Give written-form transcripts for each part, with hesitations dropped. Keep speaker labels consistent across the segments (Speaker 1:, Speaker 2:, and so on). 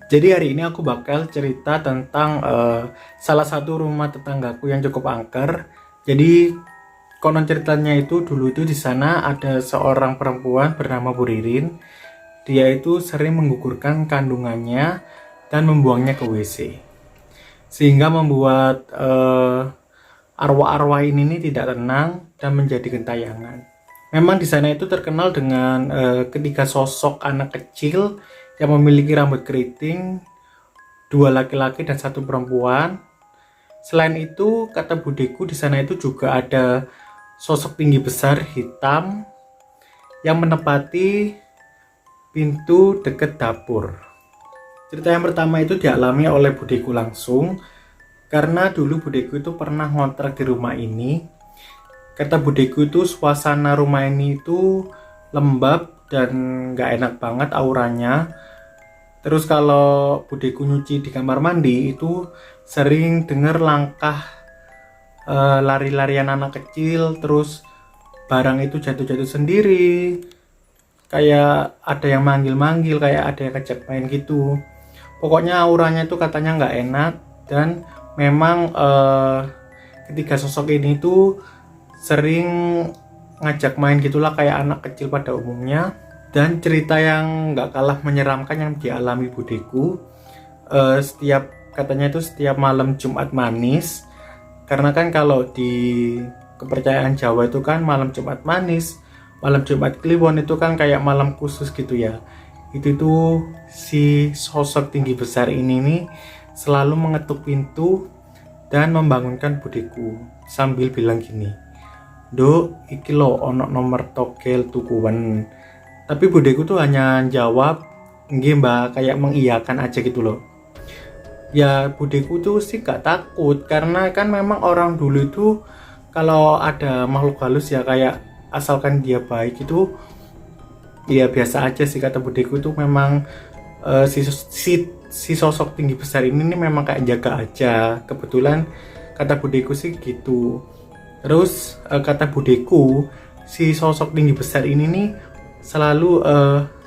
Speaker 1: Jadi hari ini aku bakal cerita tentang salah satu rumah tetanggaku yang cukup angker. Jadi konon ceritanya itu dulu itu di sana ada seorang perempuan bernama Bu Ririn. Dia itu sering menggugurkan kandungannya dan membuangnya ke WC. Sehingga membuat arwah-arwah ini tidak tenang dan menjadi gentayangan. Memang di sana itu terkenal dengan ketiga sosok anak kecil yang memiliki rambut keriting, dua laki-laki dan satu perempuan. Selain itu, kata budeku di sana itu juga ada sosok tinggi besar hitam yang menepati pintu dekat dapur. Cerita yang pertama itu dialami oleh budeku langsung, karena dulu budeku itu pernah ngontrak di rumah ini. Kata budeku itu suasana rumah ini itu lembab dan gak enak banget auranya. Terus kalau budeku nyuci di kamar mandi itu sering denger langkah lari-larian anak kecil, terus barang itu jatuh-jatuh sendiri, kayak ada yang manggil-manggil, kayak ada yang ngajak main gitu. Pokoknya auranya itu katanya nggak enak, dan memang ketiga sosok ini tuh sering ngajak main gitulah kayak anak kecil pada umumnya. Dan cerita yang nggak kalah menyeramkan yang dialami budeku, katanya itu setiap malam Jumat manis, karena kan kalau di kepercayaan Jawa itu kan malam Jumat manis, malam Jumat Kliwon itu kan kayak malam khusus gitu ya. Itu tuh si sosok tinggi besar ini nih selalu mengetuk pintu dan membangunkan budeku sambil bilang gini, "Duk, iki lo ono nomor togel tukuan." Tapi budeku tuh hanya jawab, "Nggih mbak," kayak mengiyakan aja gitu loh. Ya budeku tuh sih gak takut, karena kan memang orang dulu itu kalau ada makhluk halus ya kayak asalkan dia baik itu ya biasa aja sih. Kata budeku tuh memang si sosok tinggi besar ini nih memang kayak jaga aja. Kebetulan kata budeku sih gitu. Terus kata budeku si sosok tinggi besar ini nih selalu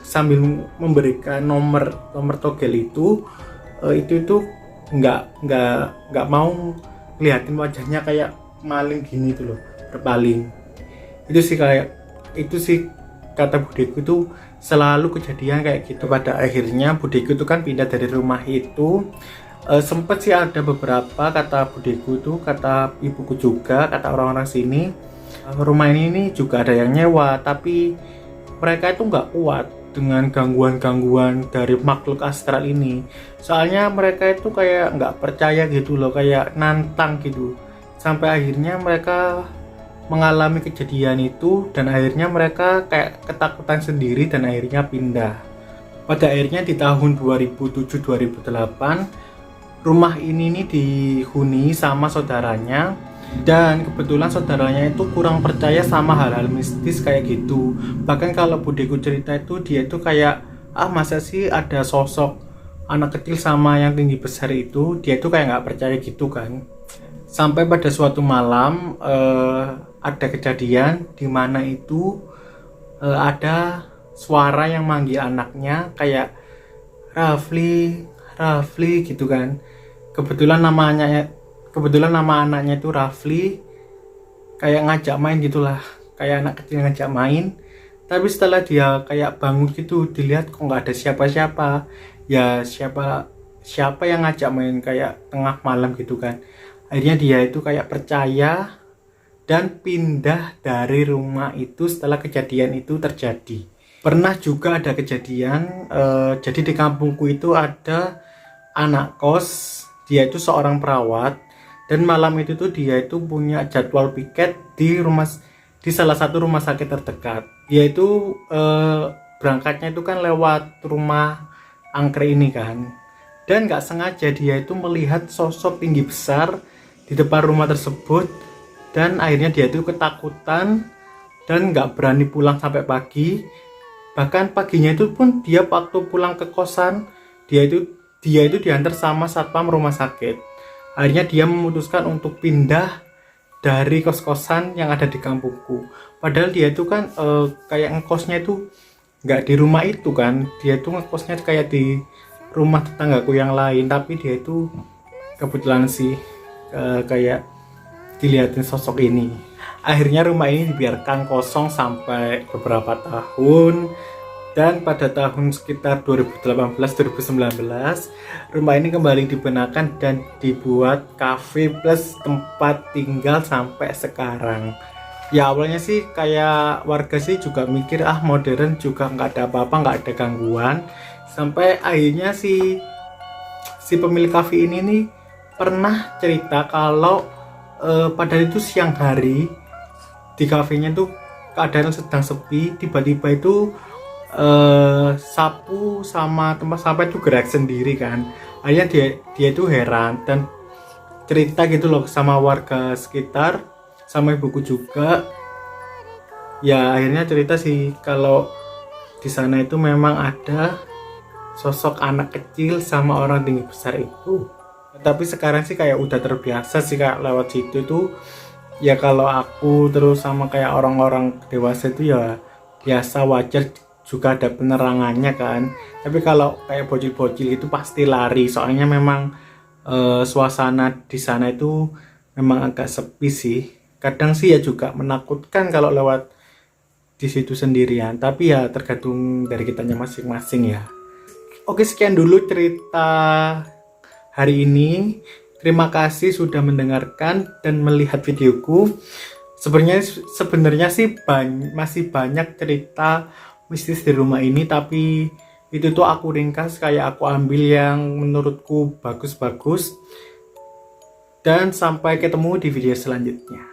Speaker 1: sambil memberikan nomor togel itu nggak mau ngeliatin wajahnya kayak maling gini tuh loh, berpaling. Itu sih kata budeku itu selalu kejadian kayak gitu. Pada akhirnya budeku itu kan pindah dari rumah itu. Sempet sih ada beberapa, kata budeku itu, kata ibuku juga, kata orang-orang sini, rumah ini juga ada yang nyewa, tapi mereka itu nggak kuat dengan gangguan-gangguan dari makhluk astral ini. Soalnya mereka itu kayak nggak percaya gitu loh, kayak nantang gitu. Sampai akhirnya mereka mengalami kejadian itu, dan akhirnya mereka kayak ketakutan sendiri dan akhirnya pindah. Pada akhirnya di tahun 2007-2008 rumah ini nih dihuni sama saudaranya. Dan kebetulan saudaranya itu kurang percaya sama hal-hal mistis kayak gitu. Bahkan kalau budeku cerita itu, dia itu kayak, masa sih ada sosok anak kecil sama yang tinggi besar itu, dia itu kayak nggak percaya gitu kan. Sampai pada suatu malam ada kejadian di mana itu ada suara yang manggil anaknya kayak Rafli, Rafli gitu kan. Kebetulan nama anaknya itu Rafli, kayak ngajak main gitulah, kayak anak kecil ngajak main. Tapi setelah dia kayak bangun gitu, dilihat kok nggak ada siapa-siapa. Ya siapa yang ngajak main kayak tengah malam gitu kan. Akhirnya dia itu kayak percaya dan pindah dari rumah itu setelah kejadian itu terjadi. Pernah juga ada kejadian, jadi di kampungku itu ada anak kos, dia itu seorang perawat. Dan malam itu tuh dia itu punya jadwal piket di salah satu rumah sakit terdekat. Dia itu berangkatnya itu kan lewat rumah angker ini kan. Dan nggak sengaja dia itu melihat sosok tinggi besar di depan rumah tersebut. Dan akhirnya dia itu ketakutan dan nggak berani pulang sampai pagi. Bahkan paginya itu pun dia waktu pulang ke kosan, dia itu diantar sama satpam rumah sakit. Akhirnya dia memutuskan untuk pindah dari kos-kosan yang ada di kampungku. Padahal dia itu kan kayak ngekosnya itu nggak di rumah itu kan, dia itu ngekosnya kayak di rumah tetanggaku yang lain, tapi dia itu kebetulan sih kayak dilihatin sosok ini. Akhirnya rumah ini dibiarkan kosong sampai beberapa tahun, dan pada tahun sekitar 2018-2019 rumah ini kembali dibenarkan dan dibuat cafe plus tempat tinggal sampai sekarang. Ya awalnya sih kayak warga sih juga mikir modern juga, nggak ada apa-apa, nggak ada gangguan, sampai akhirnya si pemilik cafe ini nih pernah cerita kalau padahal itu siang hari di kafenya tuh keadaan sedang sepi, tiba-tiba itu sapu sama tempat sampah itu gerak sendiri kan. Akhirnya dia itu heran dan cerita gitu loh sama warga sekitar, sama ibuku juga. Ya akhirnya cerita sih kalau di sana itu memang ada sosok anak kecil sama orang tinggi besar itu. Tapi sekarang sih kayak udah terbiasa sih kayak lewat situ tuh. Ya kalau aku terus sama kayak orang-orang dewasa itu ya biasa, wajar, juga ada penerangannya kan. Tapi kalau kayak bocil-bocil itu pasti lari, soalnya memang suasana di sana itu memang agak sepi sih. Kadang sih ya juga menakutkan kalau lewat di situ sendirian, tapi ya tergantung dari kitanya masing-masing ya. Oke, sekian dulu cerita hari ini. Terima kasih sudah mendengarkan dan melihat videoku. Sebenarnya sih masih banyak cerita mistis di rumah ini, tapi itu tuh aku ringkas, kayak aku ambil yang menurutku bagus-bagus. Dan sampai ketemu di video selanjutnya.